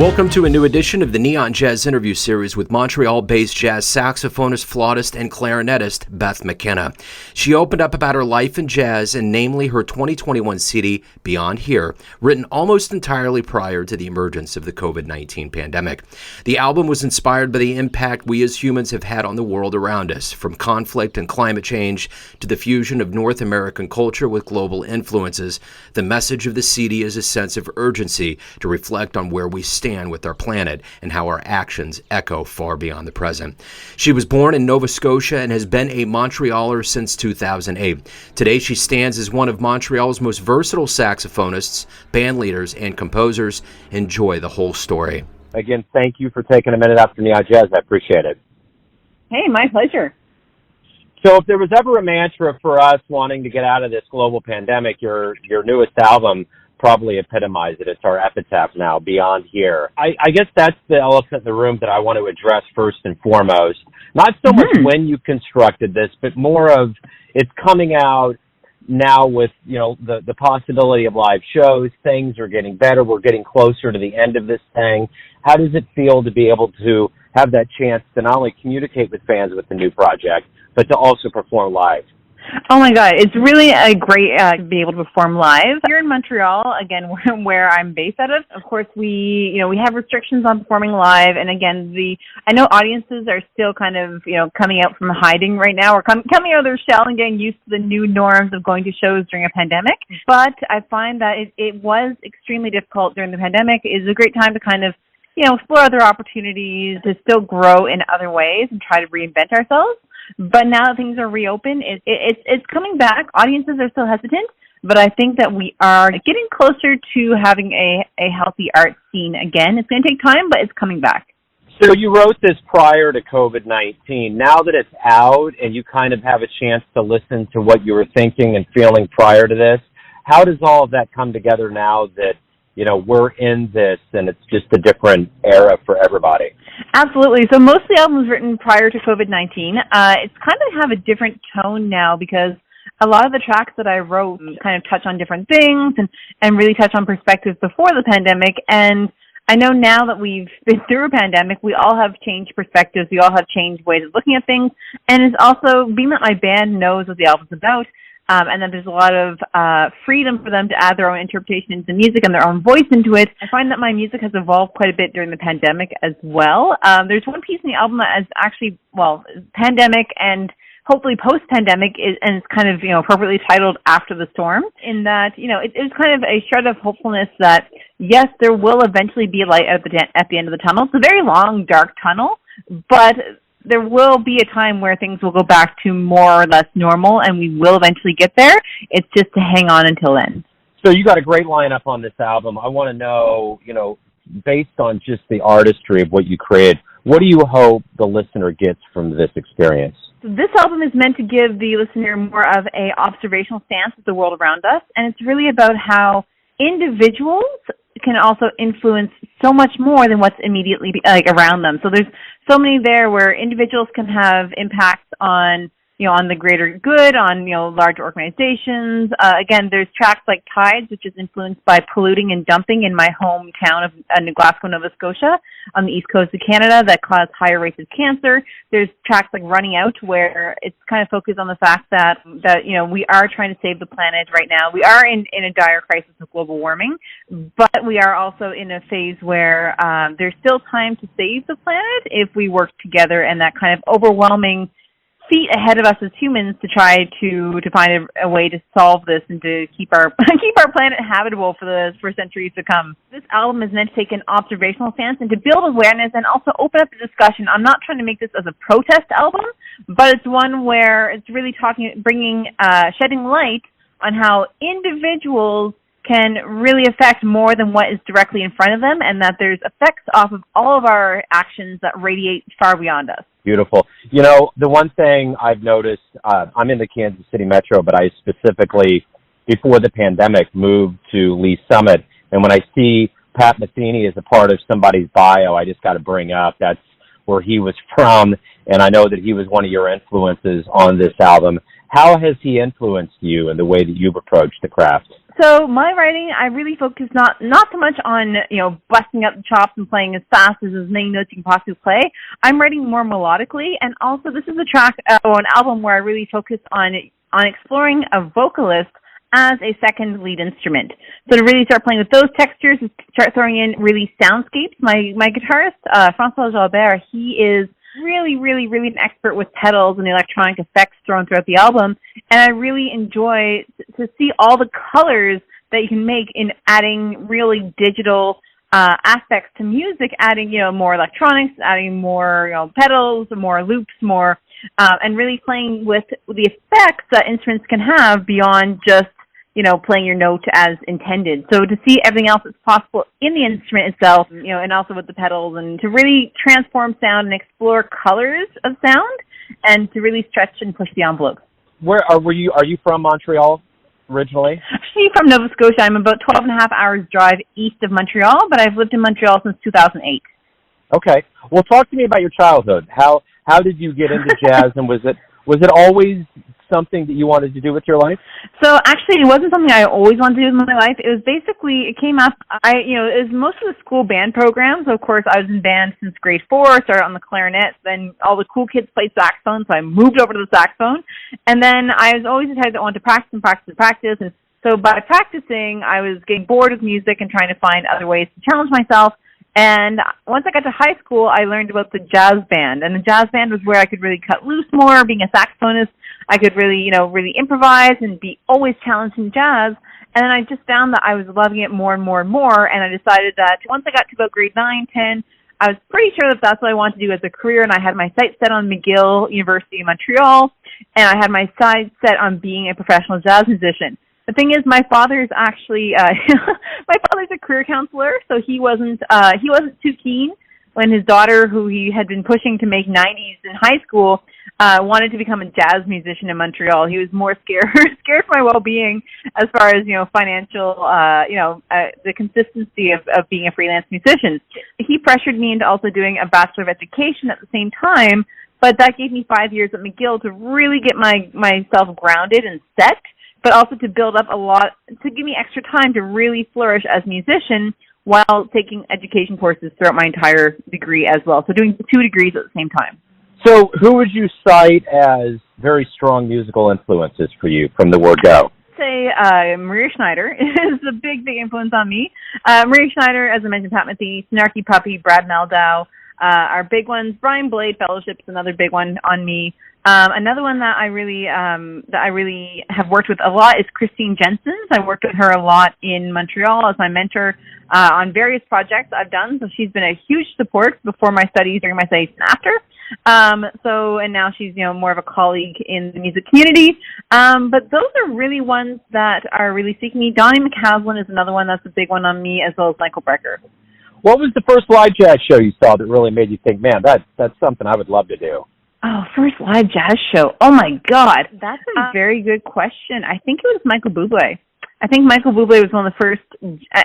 Welcome to a new edition of the Neon Jazz interview series with Montreal-based jazz saxophonist, flautist, and clarinetist Beth McKenna. She opened up about her life in jazz, and namely her 2021 CD, Beyond Here, written almost entirely prior to the emergence of the COVID-19 pandemic. The album was inspired by the impact we as humans have had on the world around us, from conflict and climate change to the fusion of North American culture with global influences. The message of the CD is a sense of urgency to reflect on where we stand with our planet and how our actions echo far beyond the present. She was born in Nova Scotia and has been a Montrealer since 2008. Today she stands as one of Montreal's most versatile saxophonists, bandleaders, and composers. Enjoy the whole story. Again, thank you for taking a minute after Neon Jazz. I appreciate it. Hey, my pleasure. So if there was ever a mantra for us wanting to get out of this global pandemic, your newest album probably epitomized it. It's our epitaph now, Beyond Here. I guess that's the elephant in the room that I want to address first and foremost. Not so much when you constructed this, but more of it's coming out now with, the possibility of live shows. Things are getting better. We're getting closer to the end of this thing. How does it feel to be able to have that chance to not only communicate with fans with the new project, but to also perform live? Oh my God, it's really a great to be able to perform live here in Montreal. Again, where I'm based out of. Of course, we have restrictions on performing live, and again, I know audiences are still kind of coming out from hiding right now, or coming out of their shell and getting used to the new norms of going to shows during a pandemic. But I find that it was extremely difficult during the pandemic. It's a great time to kind of explore other opportunities, to still grow in other ways and try to reinvent ourselves. But now that things are reopened, it's coming back. Audiences are still hesitant, but I think that we are getting closer to having a healthy art scene again. It's going to take time, but it's coming back. So you wrote this prior to COVID-19. Now that it's out and you kind of have a chance to listen to what you were thinking and feeling prior to this, how does all of that come together now that we're in this and it's just a different era for everybody? Absolutely. So most of the album was written prior to COVID-19. It's kind of have a different tone now because a lot of the tracks that I wrote kind of touch on different things and really touch on perspectives before the pandemic. And I know now that we've been through a pandemic, we all have changed perspectives. We all have changed ways of looking at things. And it's also, being that my band knows what the album's about, and then there's a lot of freedom for them to add their own interpretation into the music and their own voice into it. I find that my music has evolved quite a bit during the pandemic as well. There's one piece in the album that is actually, pandemic and hopefully post-pandemic, and it's kind of, appropriately titled After the Storm, in that, it is kind of a shred of hopefulness that, yes, there will eventually be a light at the end of the tunnel. It's a very long, dark tunnel, but there will be a time where things will go back to more or less normal, and we will eventually get there. It's just to hang on until then. So you got a great lineup on this album. I want to know, based on just the artistry of what you created, what do you hope the listener gets from this experience? This album is meant to give the listener more of a observational stance of the world around us, and it's really about how individuals can also influence so much more than what's immediately around them. So there's so many there where individuals can have impacts on on the greater good, on large organizations. Again, there's tracks like Tides, which is influenced by polluting and dumping in my hometown of Glasgow, Nova Scotia, on the east coast of Canada, that cause higher rates of cancer. There's tracks like Running Out, where it's kind of focused on the fact that we are trying to save the planet right now. We are in a dire crisis of global warming, but we are also in a phase where there's still time to save the planet if we work together, and that kind of overwhelming feat ahead of us as humans to try to find a way to solve this and to keep our planet habitable for centuries to come. This album is meant to take an observational stance and to build awareness and also open up the discussion. I'm not trying to make this as a protest album, but it's one where it's really shedding light on how individuals can really affect more than what is directly in front of them, and that there's effects off of all of our actions that radiate far beyond us. Beautiful. The one thing I've noticed, I'm in the Kansas City metro, but I specifically, before the pandemic, moved to Lee Summit. And when I see Pat Metheny as a part of somebody's bio, I just got to bring up that's where he was from. and I know that he was one of your influences on this album. How has he influenced you in the way that you've approached the craft? So my writing, I really focus not so much on, busting up the chops and playing as fast as many notes you can possibly play. I'm writing more melodically, and also this is a track or an album where I really focus on exploring a vocalist as a second lead instrument. So to really start playing with those textures, start throwing in really soundscapes. My guitarist, Francois Jalbert, he is really an expert with pedals and electronic effects thrown throughout the album, and I really enjoy to see all the colors that you can make in adding really digital aspects to music, adding more electronics, adding more pedals, more loops, more and really playing with the effects that instruments can have beyond just playing your note as intended. So to see everything else that's possible in the instrument itself, and also with the pedals, and to really transform sound and explore colors of sound, and to really stretch and push the envelope. Where are you from Montreal originally? Actually from Nova Scotia. I'm about 12 and a half hours drive east of Montreal, but I've lived in Montreal since 2008. Okay. Well, talk to me about your childhood. How did you get into jazz, and was it always something that you wanted to do with your life? So actually, it wasn't something I always wanted to do with my life. It was basically, it came up, it was most of the school band programs. Of course, I was in band since grade 4, started on the clarinet, then all the cool kids played saxophone, so I moved over to the saxophone. And then I was always the type that wanted to practice. And so by practicing, I was getting bored with music and trying to find other ways to challenge myself. And once I got to high school, I learned about the jazz band. And the jazz band was where I could really cut loose more. Being a saxophonist, I could really, really improvise and be always challenged in jazz. And then I just found that I was loving it more and more and more. And I decided that once I got to about grade 9, 10, I was pretty sure that that's what I wanted to do as a career. And I had my sights set on McGill University in Montreal. And I had my sights set on being a professional jazz musician. The thing is, my father's actually my father's a career counselor, so he wasn't too keen when his daughter, who he had been pushing to make 90s in high school, wanted to become a jazz musician in Montreal. He was more scared for my well-being as far as financial, the consistency of being a freelance musician. He pressured me into also doing a Bachelor of Education at the same time, but that gave me 5 years at McGill to really get myself grounded and set, but also to build up a lot, to give me extra time to really flourish as a musician while taking education courses throughout my entire degree as well. So doing 2 degrees at the same time. So who would you cite as very strong musical influences for you from the word go? Say Maria Schneider is a big influence on me. Maria Schneider, as I mentioned, Pat Metheny, Snarky Puppy, Brad Meldau, are big ones. Brian Blade Fellowship's another big one on me. Another one that I really have worked with a lot is Christine Jensen's. I worked with her a lot in Montreal as my mentor on various projects I've done. So she's been a huge support before my studies, during my studies, and after. And now she's more of a colleague in the music community. But those are really ones that are really seeking me. Donnie McCaslin is another one that's a big one on me, as well as Michael Brecker. What was the first live jazz show you saw that really made you think, man, that's something I would love to do? Oh, first live jazz show. Oh, my God. That's a very good question. I think it was Michael Bublé. I think Michael Bublé was one of the first,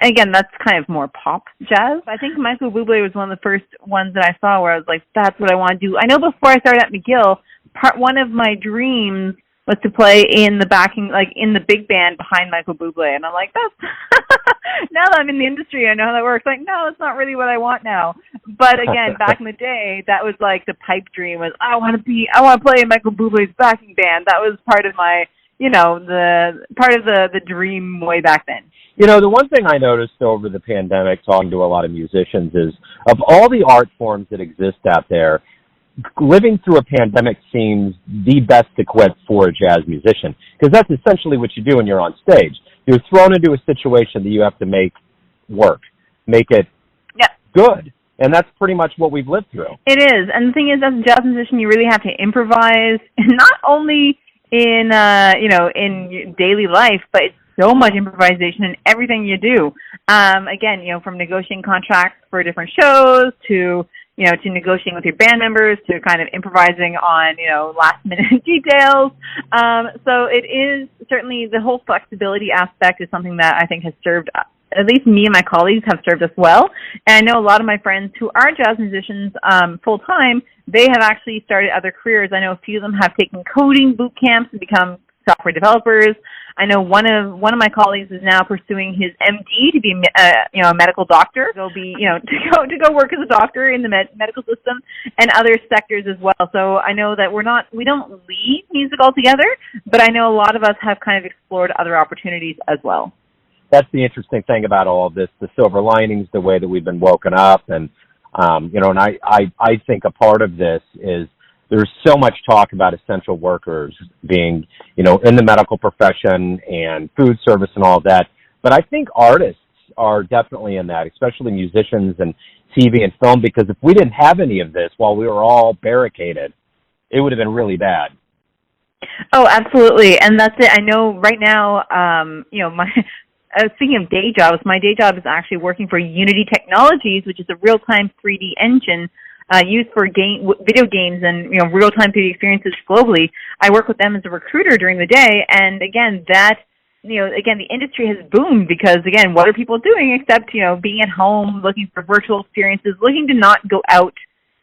again, that's kind of more pop jazz. I think Michael Bublé was one of the first ones that I saw where I was like, that's what I want to do. I know before I started at McGill, one of my dreams was to play in the backing, like in the big band behind Michael Bublé. And I'm like, that's, now that I'm in the industry, I know how that works. Like, no, it's not really what I want now. But again, back in the day, that was like the pipe dream was, I want to play in Michael Bublé's backing band. That was part of my, the dream way back then. The one thing I noticed over the pandemic, talking to a lot of musicians, is of all the art forms that exist out there, living through a pandemic seems the best equipped for a jazz musician, because that's essentially what you do when you're on stage. You're thrown into a situation that you have to make work, make it good, and that's pretty much what we've lived through. It is, and the thing is, as a jazz musician, you really have to improvise, not only in in daily life, but it's so much improvisation in everything you do. Again, from negotiating contracts for different shows to negotiating with your band members, to kind of improvising on, last minute details. So it is certainly, the whole flexibility aspect is something that I think has served, at least me and my colleagues have served us well. And I know a lot of my friends who are jazz musicians full time, they have actually started other careers. I know a few of them have taken coding boot camps and become software developers. I know one of my colleagues is now pursuing his MD to be a medical doctor. He'll be to go work as a doctor in the medical system and other sectors as well. So I know that we don't leave music altogether, but I know a lot of us have kind of explored other opportunities as well. That's the interesting thing about all of this, the silver linings, the way that we've been woken up. And, and I think a part of this is there's so much talk about essential workers being, in the medical profession and food service and all of that. But I think artists are definitely in that, especially musicians and TV and film, because if we didn't have any of this while we were all barricaded, it would have been really bad. Oh, absolutely. And that's it. I know right now, speaking of day jobs, my day job is actually working for Unity Technologies, which is a real-time 3D engine used for video games and real-time 3D experiences globally. I work with them as a recruiter during the day, and again, the industry has boomed because again, what are people doing except being at home, looking for virtual experiences, looking to not go out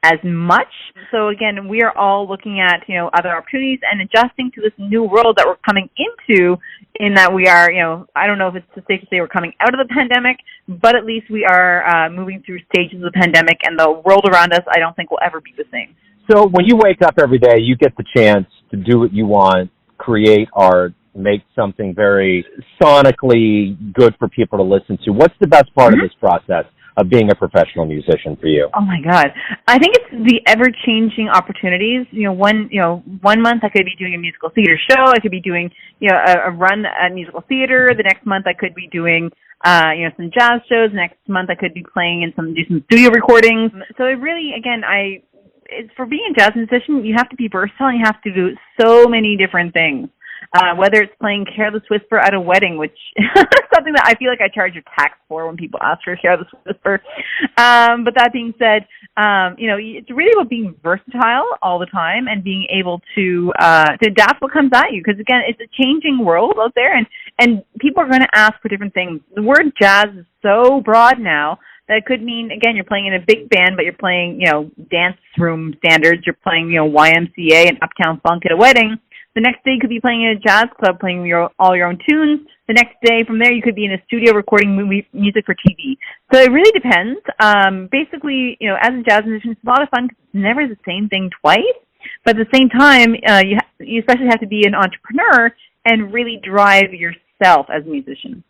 as much. So again, we are all looking at other opportunities and adjusting to this new world that we're coming into. In that we are, I don't know if it's safe to say we're coming out of the pandemic, but at least we are moving through stages of the pandemic, and the world around us, I don't think will ever be the same. So when you wake up every day, you get the chance to do what you want, create art, make something very sonically good for people to listen to. What's the best part of this process of being a professional musician for you? Oh my God. I think it's the ever-changing opportunities. One month I could be doing a musical theater show. I could be doing, a run at musical theater. The next month I could be doing, some jazz shows. Next month I could be playing and do some studio recordings. So it really, again, it's for being a jazz musician, you have to be versatile and you have to do so many different things. Whether it's playing Careless Whisper at a wedding, which is something that I feel like I charge a tax for when people ask for Careless Whisper. But that being said, it's really about being versatile all the time and being able to adapt what comes at you. Because again, it's a changing world out there, and people are going to ask for different things. The word jazz is so broad now that it could mean, again, you're playing in a big band, but you're playing, dance room standards. You're playing, YMCA and Uptown Funk at a wedding. The next day you could be playing in a jazz club, playing all your own tunes. The next day from there you could be in a studio recording music for TV. So it really depends. Basically, as a jazz musician, it's a lot of fun because it's never the same thing twice. But at the same time, you especially have to be an entrepreneur and really drive yourself as a musician.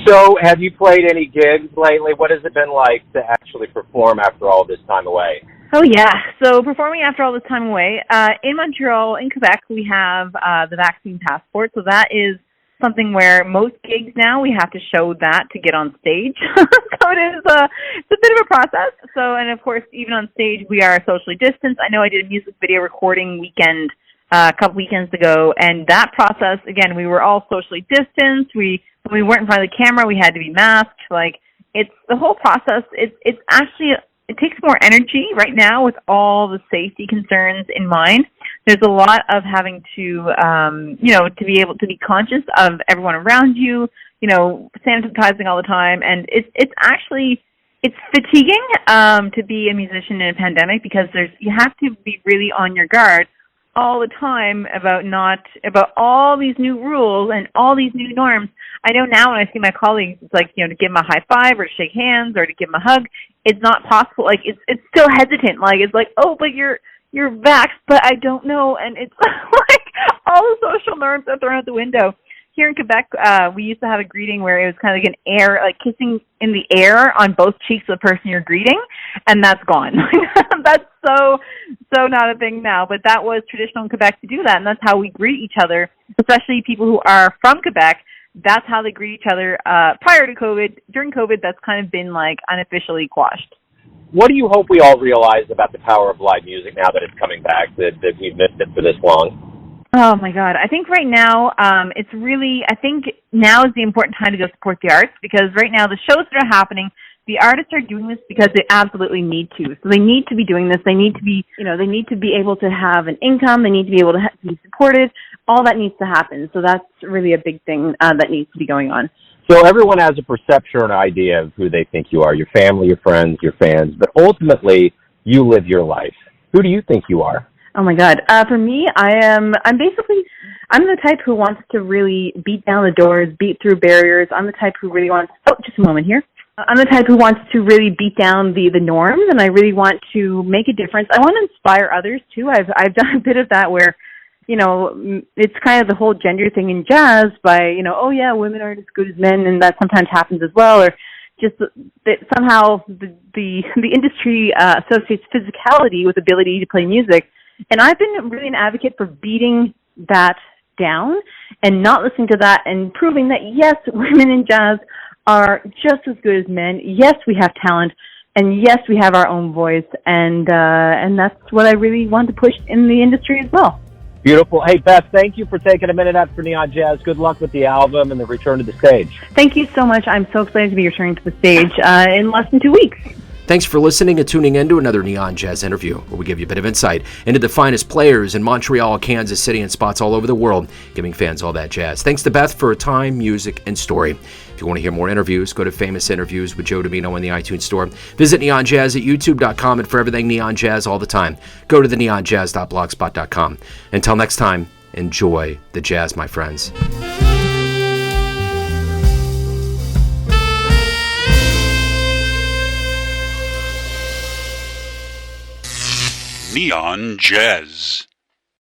So have you played any gigs lately? What has it been like to actually perform after all this time away? Oh, yeah. So performing after all this time away, in Montreal, in Quebec, we have the vaccine passport. So that is something where most gigs now, we have to show that to get on stage. So it's a bit of a process. So, and of course, even on stage, we are socially distanced. I know I did a music video recording weekend a couple weekends ago, and that process, again, we were all socially distanced. When we weren't in front of the camera, we had to be masked. It's the whole process. It's actually... It takes more energy right now with all the safety concerns in mind. There's a lot of having to, to be able to be conscious of everyone around you, sanitizing all the time. And it's fatiguing to be a musician in a pandemic because you have to be really on your guard all the time about all these new rules and all these new norms. I know now when I see my colleagues, it's like, to give them a high five or to shake hands or to give them a hug, it's not possible. It's still hesitant. It's like, oh, but you're vaxxed, but I don't know. And it's like all the social norms are thrown out the window. Here in Quebec, we used to have a greeting where it was kind of like an air, like kissing in the air on both cheeks of the person you're greeting, and that's gone. That's so not a thing now, but that was traditional in Quebec to do that, and that's how we greet each other, especially people who are from Quebec. That's how they greet each other prior to COVID. During COVID, that's kind of been unofficially quashed. What do you hope we all realize about the power of live music now that it's coming back, that we've missed it for this long? Oh my God. I think right now, I think now is the important time to go support the arts, because right now the shows that are happening, the artists are doing this because they absolutely need to. So they need to be doing this. They need to be, they need to be able to have an income. They need to be able to be supported. All that needs to happen. So that's really a big thing that needs to be going on. So everyone has a perception or an idea of who they think you are, your family, your friends, your fans, but ultimately you live your life. Who do you think you are? Oh my God. For me, I'm the type who wants to really beat down the doors, beat through barriers. I'm the type who really wants, just a moment here. I'm the type who wants to really beat down the norms, and I really want to make a difference. I want to inspire others too. I've done a bit of that where, it's kind of the whole gender thing in jazz by, oh yeah, women aren't as good as men, and that sometimes happens as well, or just that somehow the industry associates physicality with ability to play music. And I've been really an advocate for beating that down and not listening to that and proving that, yes, women in jazz are just as good as men. Yes, we have talent. And yes, we have our own voice. And that's what I really want to push in the industry as well. Beautiful. Hey, Beth, thank you for taking a minute out for Neon Jazz. Good luck with the album and the return to the stage. Thank you so much. I'm so excited to be returning to the stage in less than 2 weeks. Thanks for listening and tuning in to another Neon Jazz interview, where we give you a bit of insight into the finest players in Montreal, Kansas City, and spots all over the world, giving fans all that jazz. Thanks to Beth for her time, music, and story. If you want to hear more interviews, go to Famous Interviews with Joe Domino in the iTunes Store. Visit Neon Jazz at youtube.com, and for everything Neon Jazz all the time, go to the neonjazz.blogspot.com. Until next time, enjoy the jazz, my friends. Neon Jazz.